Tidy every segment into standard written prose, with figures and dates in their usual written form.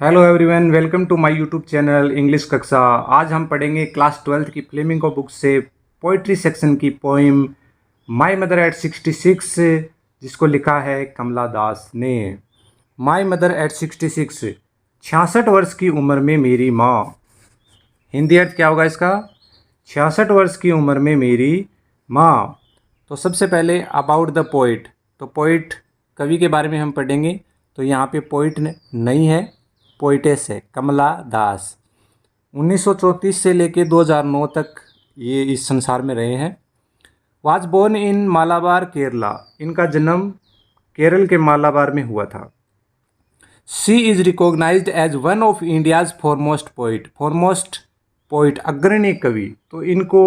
Hello everyone, welcome to my YouTube channel English कक्षा। आज हम पढ़ेंगे क्लास 12th की फ्लेमिंगो बुक से पोइट्री सेक्शन की पोइम माय मदर एट 66, जिसको लिखा है कमला दास ने। माय मदर एट 66, 66 वर्ष की उम्र में मेरी माँ। हिंदी अर्थ क्या होगा इसका? 66 वर्ष की उम्र में मेरी माँ। तो सबसे पहले अबाउट द पोइट, तो पोइट कवि के बारे में हम पढ़ेंगे। तो यहाँ पे पोइट नहीं है, पोइटेस है, कमला दास। 1934 से लेके 2009 तक ये इस संसार में रहे हैं। Was born in Malabar Kerala, इनका जन्म केरल के मालाबार में हुआ था। She is recognised as one of India's foremost poet, foremost poet अग्रणी कवि। तो इनको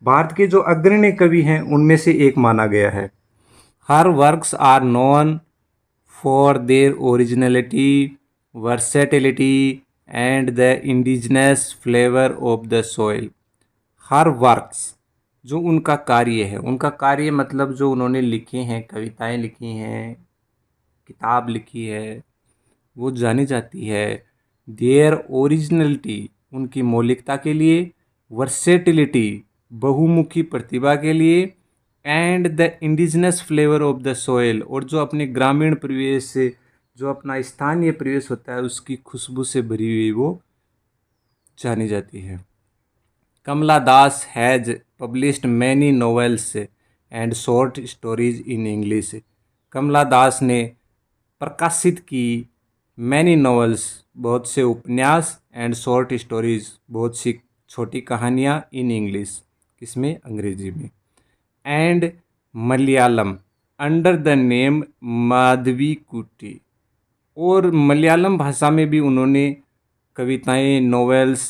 भारत के जो अग्रणी कवि हैं उनमें से एक माना गया है। Her works are known for their originality, versatility and the indigenous flavour of the soil. Her works, जो उनका कार्य है, उनका कार्य मतलब जो उन्होंने लिखे हैं, कविताएं लिखी हैं, किताब लिखी है, वो जानी जाती है देयर ओरिजिनलिटी, उनकी मौलिकता के लिए, वर्सेटिलिटी, बहुमुखी प्रतिभा के लिए, and the indigenous flavour of the soil, और जो अपने ग्रामीण परिवेश से, जो अपना स्थानीय परिवेश होता है, उसकी खुशबू से भरी हुई वो जानी जाती है। Kamala Das has published many novels and short stories in English. Kamala Das ने प्रकाशित की मैनी नॉवेल्स, बहुत से उपन्यास, एंड शॉर्ट स्टोरीज, बहुत सी छोटी कहानियाँ, इन इंग्लिश, किसमें? अंग्रेजी में। And Malayalam under the name Madhavi कुट्टी, और मलयालम भाषा में भी उन्होंने कविताएं, नॉवेल्स,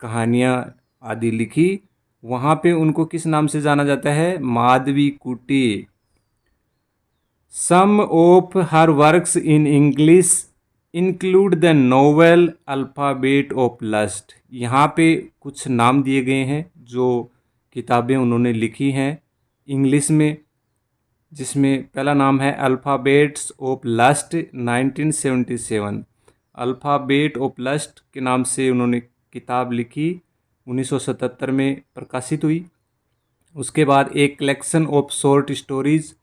कहानियाँ आदि लिखी। वहाँ पे उनको किस नाम से जाना जाता है? Madhavi Kutty. Some of her works in English include the novel alphabet of lust. यहाँ पे कुछ नाम दिए गए हैं जो किताबें उन्होंने लिखी हैं इंग्लिश में, जिसमें पहला नाम है alphabets of lust 1977। Alphabet of lust के नाम से उन्होंने किताब लिखी, 1977 में प्रकाशित हुई। उसके बाद एक collection of short stories,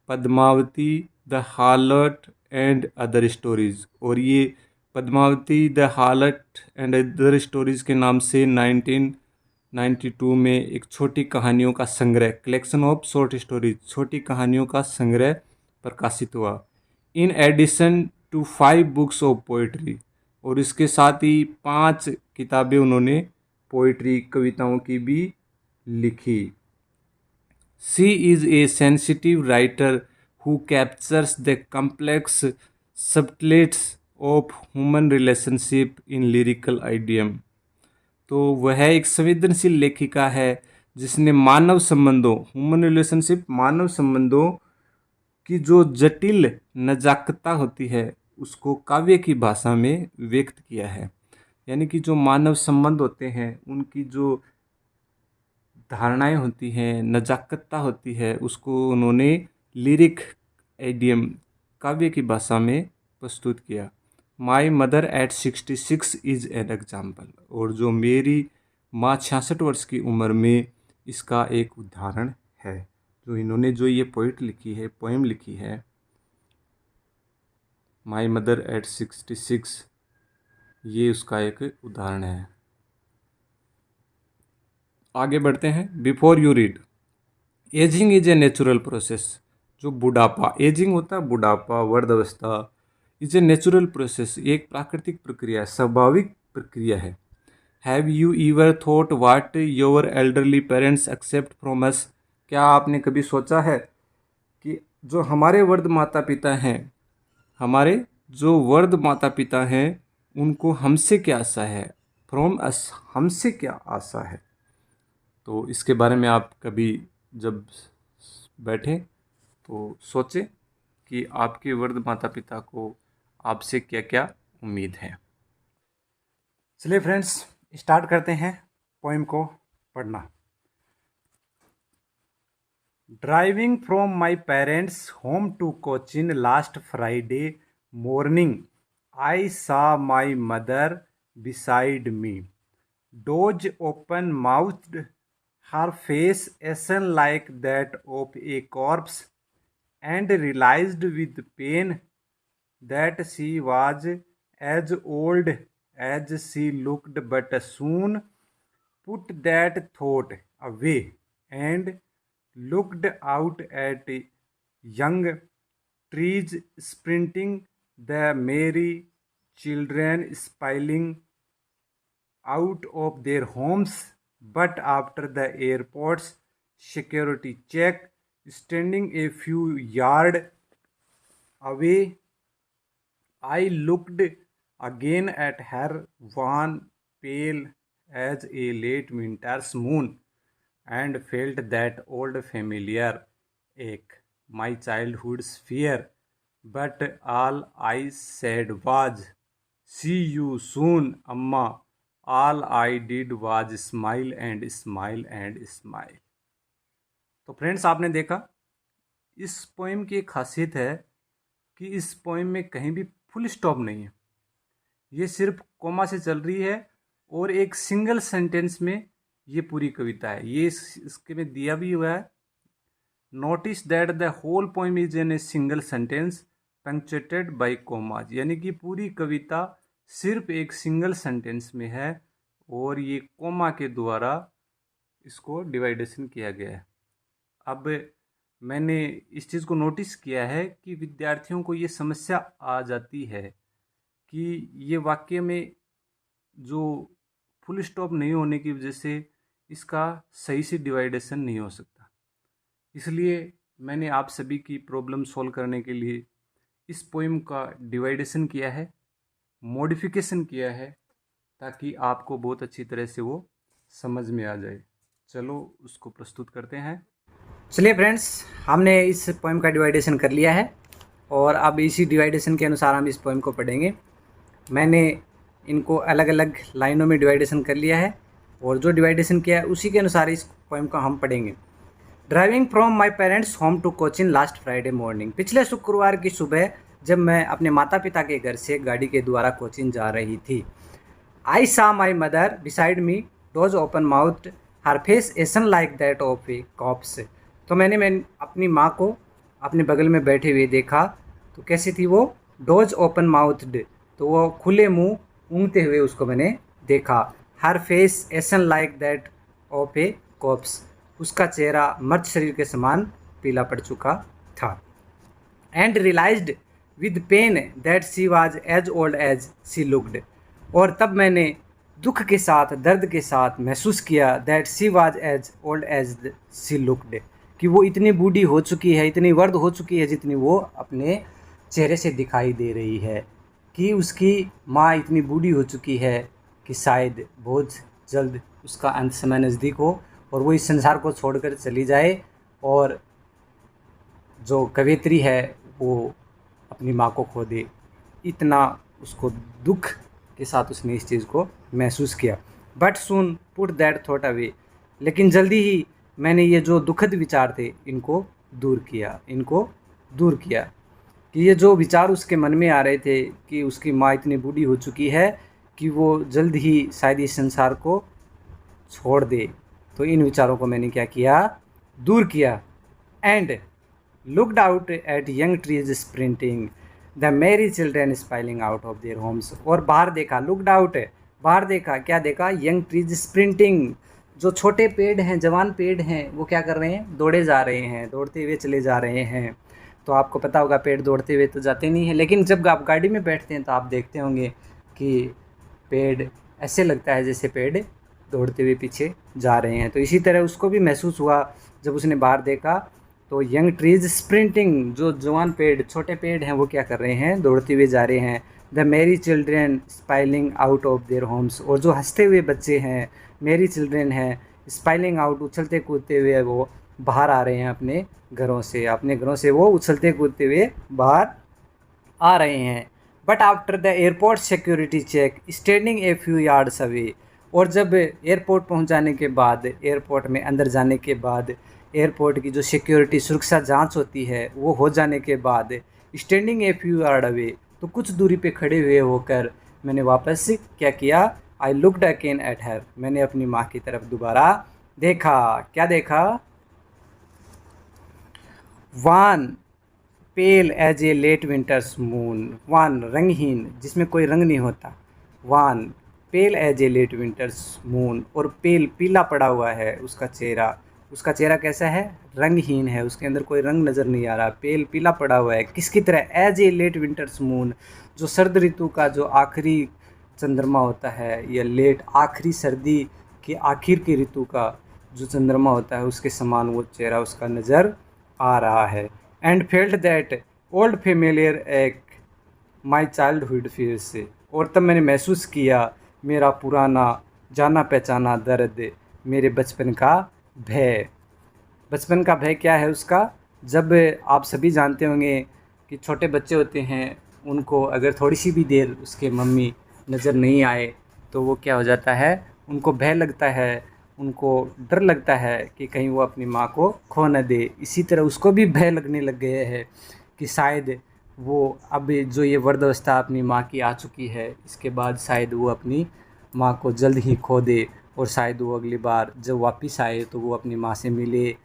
Padmavati the हार्लट and other stories, और ये Padmavati the हार्लट and other stories के नाम से 1992 में एक छोटी कहानियों का संग्रह, कलेक्शन ऑफ शॉर्ट स्टोरीज, छोटी कहानियों का संग्रह प्रकाशित हुआ। In addition to 5 books of poetry, और इसके साथ ही 5 किताबें उन्होंने पोइट्री, कविताओं की भी लिखी। She is a sensitive writer who captures the complex subtleties of human relationship in lyrical idiom। तो वह एक संवेदनशील लेखिका है जिसने मानव संबंधों, ह्यूमन रिलेशनशिप, मानव संबंधों की जो जटिल नजाकता होती है उसको काव्य की भाषा में व्यक्त किया है। यानी कि जो मानव संबंध होते हैं उनकी जो धारणाएं होती हैं, नजाकता होती है, उसको उन्होंने लिरिक एडियम, काव्य की भाषा में प्रस्तुत किया। My mother at 66 is an example, और जो मेरी माँ 66 वर्ष की उम्र में, इसका एक उदाहरण है। जो इन्होंने जो ये पोइट लिखी है, पोएम लिखी है, माई मदर एट 66, ये उसका एक उदाहरण है। आगे बढ़ते हैं। Before you read, ageing is a natural process. जो बुढ़ापा, एजिंग होता है बुढ़ापा, वृद्धावस्था, इज ए नेचुरल प्रोसेस, एक प्राकृतिक प्रक्रिया है, स्वाभाविक प्रक्रिया है। Have you ever thought what your elderly parents expect from us. क्या आपने कभी सोचा है कि जो हमारे वृद्ध माता पिता हैं, हमारे जो वृद्ध माता पिता हैं, उनको हमसे क्या आशा है? फ्रॉम अस, हमसे क्या आशा है? तो इसके बारे में आप कभी जब बैठें तो सोचें कि आपके वृद्ध माता पिता को आपसे क्या क्या उम्मीद है। चलिए फ्रेंड्स, स्टार्ट करते हैं पोएम को पढ़ना। Driving from my parents home to Cochin last Friday morning, I saw my mother beside me. Doge open mouthed, her face ashen like that of a corpse, and realized with pain that she was as old as she looked, but soon put that thought away and looked out at young trees sprinting, the merry children smiling out of their homes. But after the airport's security check, standing a few yards away, I looked again at her, wan, pale as a late winter's moon, and felt that old familiar ache, my childhood's fear. But all I said was, "See you soon, Amma." All I did was smile and smile and smile. तो friends, आपने देखा इस poem की एक खासियत है कि इस पोएम में कहीं भी फुल स्टॉप नहीं है, ये सिर्फ कोमा से चल रही है और एक सिंगल सेंटेंस में ये पूरी कविता है। ये इसके में दिया भी हुआ है, notice that the whole poem is in a single sentence punctuated by commas, यानी कि पूरी कविता सिर्फ एक सिंगल सेंटेंस में है और ये कोमा के द्वारा इसको डिवाइडेशन किया गया है। अब मैंने इस चीज़ को नोटिस किया है कि विद्यार्थियों को ये समस्या आ जाती है कि ये वाक्य में जो फुल स्टॉप नहीं होने की वजह से इसका सही से डिवाइडेशन नहीं हो सकता। इसलिए मैंने आप सभी की प्रॉब्लम सॉल्व करने के लिए इस पोएम का डिवाइडेशन किया है, मॉडिफिकेशन किया है, ताकि आपको बहुत अच्छी तरह से वो समझ में आ जाए। चलो उसको प्रस्तुत करते हैं। चलिए फ्रेंड्स, हमने इस पोएम का डिवाइडेशन कर लिया है और अब इसी डिवाइडेशन के अनुसार हम इस पोएम को पढ़ेंगे। मैंने इनको अलग अलग लाइनों में डिवाइडेशन कर लिया है और जो डिवाइडेशन किया है उसी के अनुसार इस पोएम को हम पढ़ेंगे। Driving from my parents home to Cochin last Friday morning. पिछले शुक्रवार की सुबह जब मैं अपने माता पिता के घर से गाड़ी के द्वारा कोचिन जा रही थी। I saw my mother beside me, doze open mouth, her face ashen like that of a corpse. तो मैंने अपनी माँ को अपने बगल में बैठे हुए देखा, तो कैसी थी वो, डोज ओपन माउथड, तो वो खुले मुंह ऊँगते हुए उसको मैंने देखा। Her face ashen like that of a corpse, उसका चेहरा मर्द शरीर के समान पीला पड़ चुका था। And realised with pain that she was as old as she looked, और तब मैंने दुख के साथ, दर्द के साथ महसूस किया that she was as old as she looked, कि वो इतनी बूढ़ी हो चुकी है, इतनी वर्द हो चुकी है जितनी वो अपने चेहरे से दिखाई दे रही है, कि उसकी माँ इतनी बूढ़ी हो चुकी है कि शायद बहुत जल्द उसका अंत समय नज़दीक हो और वो इस संसार को छोड़कर चली जाए। और जो कवयित्री है वो अपनी माँ को खो दे, इतना उसको दुख के साथ उसने इस चीज़ को महसूस किया। But soon put that thought away, लेकिन जल्दी ही मैंने ये जो दुखद विचार थे इनको दूर किया, कि ये जो विचार उसके मन में आ रहे थे कि उसकी माँ इतनी बूढ़ी हो चुकी है कि वो जल्द ही शायद इस संसार को छोड़ दे, तो इन विचारों को मैंने क्या किया, दूर किया। And looked out at young trees sprinting, the merry children spilling out of their homes, और बाहर देखा, लुक्ड आउट, बाहर देखा, क्या देखा, यंग ट्रीज स्प्रिंटिंग, जो छोटे पेड़ हैं, जवान पेड़ हैं, वो क्या कर रहे हैं, दौड़े जा रहे हैं, दौड़ते हुए चले जा रहे हैं। तो आपको पता होगा पेड़ दौड़ते हुए तो जाते नहीं हैं, लेकिन जब आप गाड़ी में बैठते हैं तो आप देखते होंगे कि पेड़ ऐसे लगता है जैसे पेड़ दौड़ते हुए पीछे जा रहे हैं। तो इसी तरह उसको भी महसूस हुआ जब उसने बाहर देखा, तो यंग ट्रीज स्प्रिंटिंग, जो जवान पेड़, छोटे पेड़ हैं, वो क्या कर रहे हैं, दौड़ते हुए जा रहे हैं। The merry children spilling out of their homes, और जो हंसते हुए बच्चे हैं, मेरी चिल्ड्रेन हैं, स्पाइलिंग आउट, उछलते कूदते हुए वो बाहर आ रहे हैं अपने घरों से वो उछलते कूदते हुए बाहर आ रहे हैं। But after the airport security check standing a few yards away, और जब एयरपोर्ट पहुंचाने के बाद, एयरपोर्ट में अंदर जाने के बाद, एयरपोर्ट की जो सिक्योरिटी सुरक्षा जांच होती है वो हो जाने के बाद, standing a few yard away, तो कुछ दूरी पे खड़े हुए होकर मैंने वापस क्या किया, I looked again at her, मैंने अपनी माँ की तरफ दोबारा देखा। क्या देखा? Wan pale as a late winter's moon, wan रंगहीन जिसमें कोई रंग नहीं होता, wan pale as a late winter's moon, और पेल पीला पड़ा हुआ है उसका चेहरा। उसका चेहरा कैसा है? रंगहीन है, उसके अंदर कोई रंग नज़र नहीं आ रहा, पेल पीला पड़ा हुआ है। किसकी तरह? As a late winter's moon, जो सर्द ऋतु का जो आखिरी चंद्रमा होता है, या लेट आखिरी सर्दी के आखिर की ऋतु का जो चंद्रमा होता है उसके समान वो चेहरा उसका नज़र आ रहा है। And felt that old familiar एक माई चाइल्डहुड फिर से, और तब मैंने महसूस किया मेरा पुराना जाना पहचाना दर्द, मेरे बचपन का भय। बचपन का भय क्या है उसका? जब आप सभी जानते होंगे कि छोटे बच्चे होते हैं, उनको अगर थोड़ी सी भी देर उसके मम्मी नज़र नहीं आए तो वो क्या हो जाता है, उनको भय लगता है, उनको डर लगता है कि कहीं वो अपनी माँ को खो न दे। इसी तरह उसको भी भय लगने लग गए है कि शायद वो अब जो ये वृद्धावस्था अपनी माँ की आ चुकी है, इसके बाद शायद वो अपनी माँ को जल्द ही खो दे, और शायद वो अगली बार जब वापस आए तो वो अपनी माँ से मिले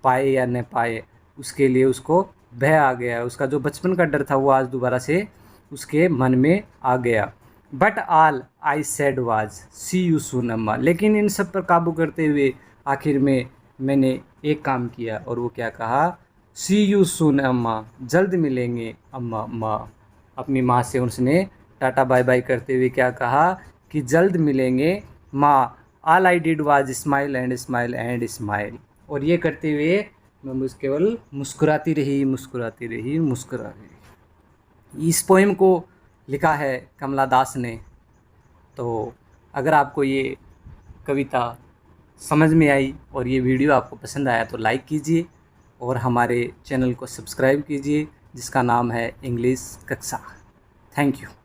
पाए या न पाए, उसके लिए उसको भय आ गया। उसका जो बचपन का डर था वो आज दोबारा से उसके मन में आ गया। But all I said was see you soon Amma, लेकिन इन सब पर काबू करते हुए आखिर में मैंने एक काम किया, और वो क्या कहा? सी यू सून अम्मा, जल्द मिलेंगे अम्मा। माँ, अपनी माँ से उसने टाटा बाय बाय करते हुए क्या कहा कि जल्द मिलेंगे माँ। All I did was smile and smile and smile, और ये करते हुए मैं बस केवल मुस्कुराती रही, मुस्कुराती रही, मुस्कुराती रही। इस पोएम को लिखा है कमला दास ने। तो अगर आपको ये कविता समझ में आई और ये वीडियो आपको पसंद आया तो लाइक कीजिए, और हमारे चैनल को सब्सक्राइब कीजिए जिसका नाम है इंग्लिश कक्षा। Thank you.